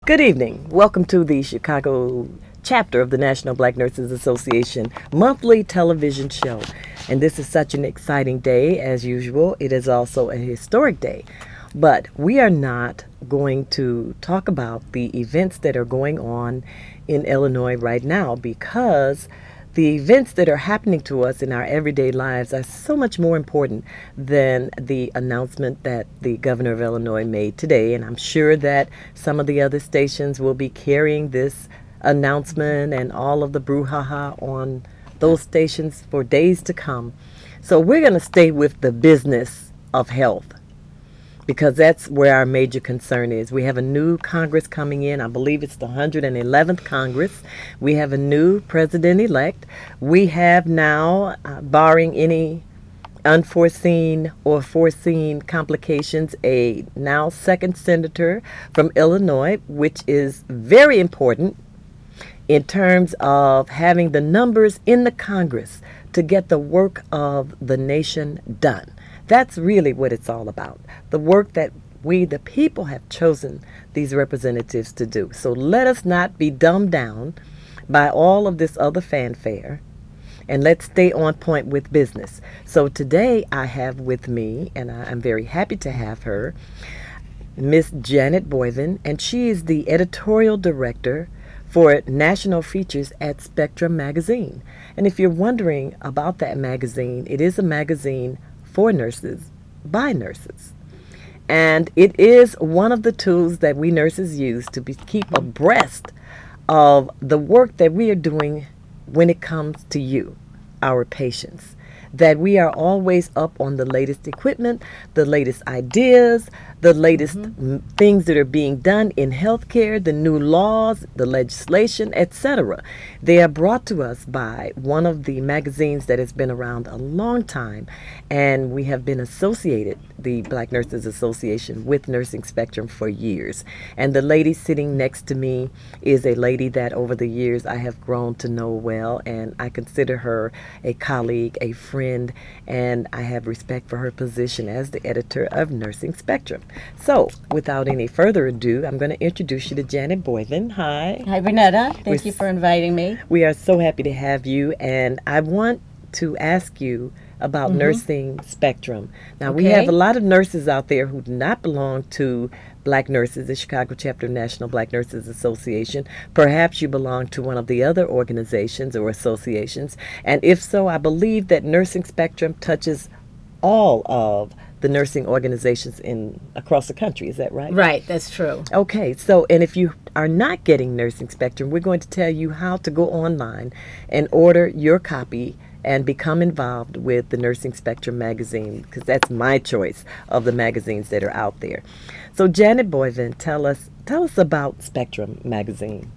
Good evening. Welcome to the Chicago chapter of the National Black Nurses Association monthly television show. And this is such an exciting day as usual. It is also a historic day. But we are not going to talk about the events that are going on in Illinois right now because the events that are happening to us in our everyday lives are so much more important than the announcement that the governor of Illinois made today. And I'm sure that some of the other stations will be carrying this announcement and all of the brouhaha on those stations for days to come. So we're going to stay with the business of health, because that's where our major concern is. We have a new Congress coming in. I believe it's the 111th Congress. We have a new president-elect. We have now, barring any unforeseen or foreseen complications, a now second senator from Illinois, which is very important in terms of having the numbers in the Congress to get the work of the nation done. That's really what it's all about. The work that we, the people, have chosen these representatives to do. So let us not be dumbed down by all of this other fanfare, and let's stay on point with business. So today I have with me, and I'm very happy to have her, Miss Janet Boyven, and she is the editorial director for national features at Spectrum magazine. And if you're wondering about that magazine, it is a magazine for nurses, by nurses. And it is one of the tools that we nurses use to keep abreast of the work that we are doing when it comes to you, our patients. That we are always up on the latest equipment, the latest ideas, the latest things that are being done in healthcare, the new laws, the legislation, etc. They are brought to us by one of the magazines that has been around a long time, and we have been associated, the Black Nurses Association, with Nursing Spectrum for years. And the lady sitting next to me is a lady that over the years I have grown to know well, and I consider her a colleague, a friend, and I have respect for her position as the editor of Nursing Spectrum. So, without any further ado, I'm going to introduce you to Janet Boyven. Hi. Hi, Renetta. Thank you for inviting me. We are so happy to have you, and I want to ask you about Nursing Spectrum. Now, we have a lot of nurses out there who do not belong to Black Nurses, the Chicago chapter of National Black Nurses Association. Perhaps you belong to one of the other organizations or associations, and if so, I believe that Nursing Spectrum touches all of the nursing organizations across the country. Is that right? Right, that's true. Okay, so, and if you are not getting Nursing Spectrum, we're going to tell you how to go online and order your copy and become involved with the Nursing Spectrum magazine, because that's my choice of the magazines that are out there. So Janet Boyven, tell us about Spectrum magazine.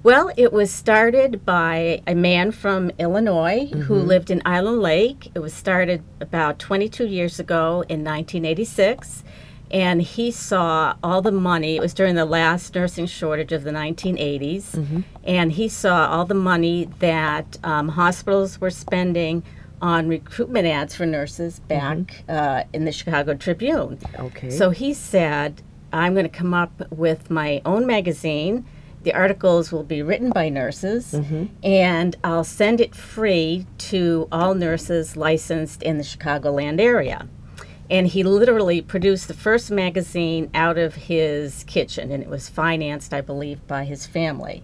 Well, it was started by a man from Illinois who lived in Island Lake. It was started about 22 years ago in 1986, and he saw all the money. It was during the last nursing shortage of the 1980s, and he saw all the money that hospitals were spending on recruitment ads for nurses back in the Chicago Tribune. Okay. So he said, I'm going to come up with my own magazine. The articles will be written by nurses, and I'll send it free to all nurses licensed in the Chicagoland area. And he literally produced the first magazine out of his kitchen, and it was financed, I believe, by his family.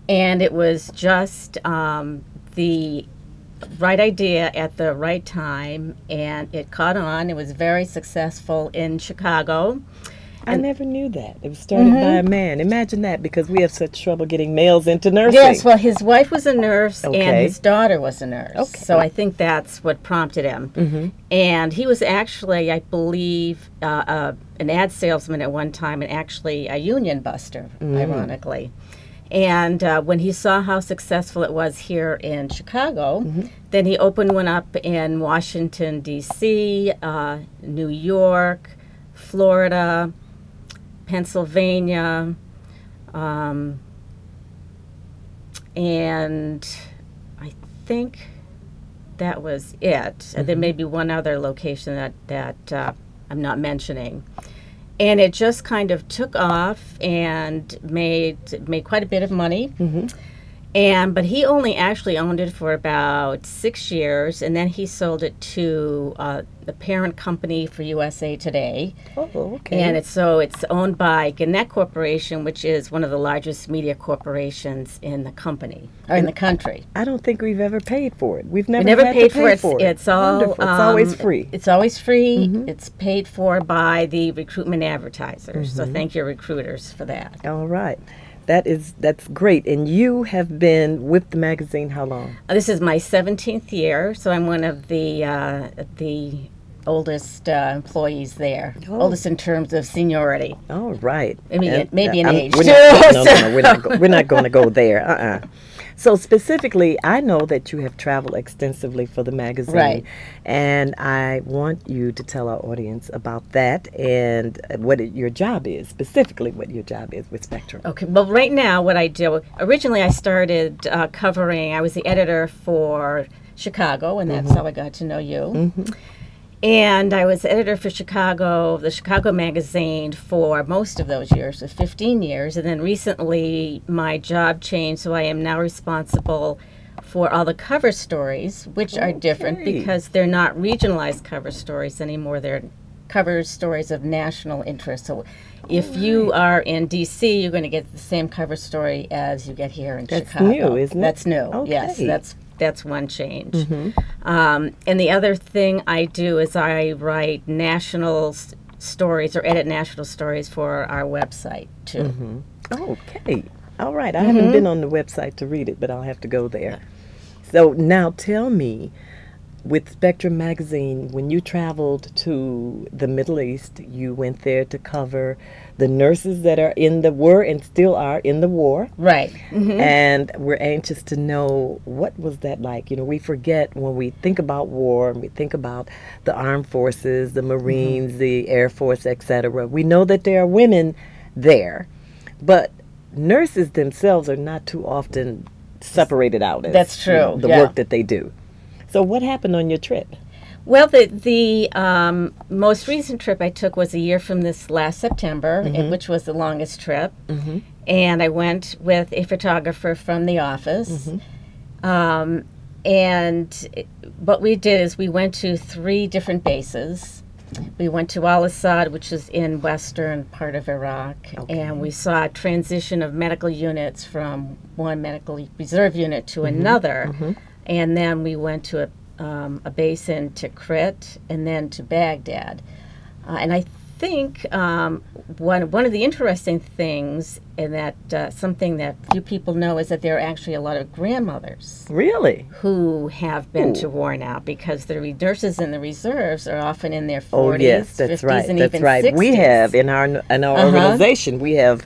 And it was just the right idea at the right time, and it caught on. It was very successful in Chicago. I never knew that. It was started by a man. Imagine that, because we have such trouble getting males into nursing. Yes, well, his wife was a nurse and his daughter was a nurse. Okay. So I think that's what prompted him. And he was actually, I believe, an ad salesman at one time, and actually a union buster, ironically. And when he saw how successful it was here in Chicago, then he opened one up in Washington, D.C., New York, Florida, Pennsylvania, and I think that was it. There may be one other location that I'm not mentioning. And it just kind of took off and made quite a bit of money. But he only actually owned it for about 6 years, and then he sold it to the parent company for USA Today. Oh, okay. And it's owned by Gannett Corporation, which is one of the largest media corporations in the company or in the country. I don't think we've ever paid for it. We've never never had paid to pay for it. it. It's all Wonderful. It's always free. It's always free. It's paid for by the recruitment advertisers. So thank your recruiters for that. All right. That's great. And you have been with the magazine how long? This is my 17th year, so I'm one of the oldest employees there. Oh. Oldest in terms of seniority. All right. Maybe in age we're too. No, we're not going to go there. So specifically, I know that you have traveled extensively for the magazine, Right. And I want you to tell our audience about that and your job is, specifically what your job is with Spectrum. Okay, well, right now what I do, originally I started I was the editor for Chicago, and that's how I got to know you. And I was editor for the Chicago magazine for most of those years, so 15 years. And then recently my job changed, so I am now responsible for all the cover stories, which are different because they're not regionalized cover stories anymore. They're cover stories of national interest. So if you are in D.C., you're going to get the same cover story as you get here in Chicago. That's new, isn't it? That's new, Okay. yes. That's one change. And the other thing I do is I write national stories or edit national stories for our website, too. Okay. All right. I haven't been on the website to read it, but I'll have to go there. So now tell me, with Spectrum Magazine, when you traveled to the Middle East, you went there to cover the nurses that were and still are in the war. Right. And we're anxious to know, what was that like? You know, we forget when we think about war and we think about the armed forces, the Marines, the Air Force, etc. We know that there are women there, but nurses themselves are not too often separated out as That's true. The work that they do. So what happened on your trip? Well, the most recent trip I took was a year from this last September, which was the longest trip. And I went with a photographer from the office. And what we did is we went to 3 different bases. We went to Al-Assad, which is in western part of Iraq, and we saw a transition of medical units from one medical reserve unit to another. And then we went to a base in Tikrit and then to Baghdad. And I think one of the interesting things, and that something that few people know, is that there are actually a lot of grandmothers Really? who have been to war now, because the nurses in the reserves are often in their 40s, Oh yes, that's 50s, right. and That's even right. 60s. We have in our organization, we have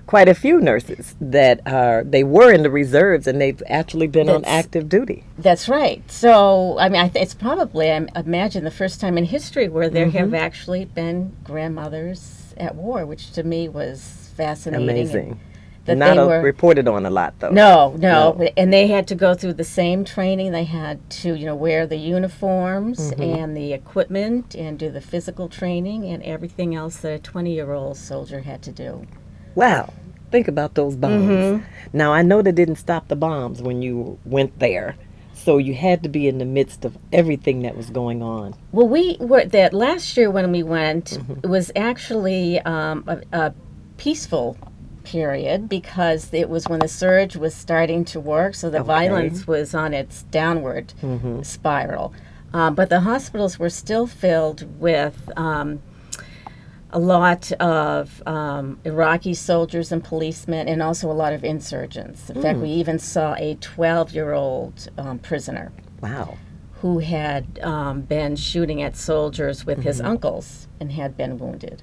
quite a few nurses that they were in the reserves and they've actually been on active duty. That's right. So, I mean, it's probably, I imagine, the first time in history where there have actually been grandmothers at war, which to me was fascinating. Amazing. That Not they were reported on a lot, though. No. And they had to go through the same training. They had to, wear the uniforms and the equipment and do the physical training and everything else that a 20-year-old soldier had to do. Wow. Think about those bombs. Now, I know they didn't stop the bombs when you went there. So you had to be in the midst of everything that was going on. Well, we were that last year when we went. It was actually a peaceful period, because it was when the surge was starting to work, so the violence was on its downward spiral. But the hospitals were still filled with a lot of Iraqi soldiers and policemen, and also a lot of insurgents. In fact, we even saw a 12-year-old prisoner. Wow. Who had been shooting at soldiers with his uncles and had been wounded.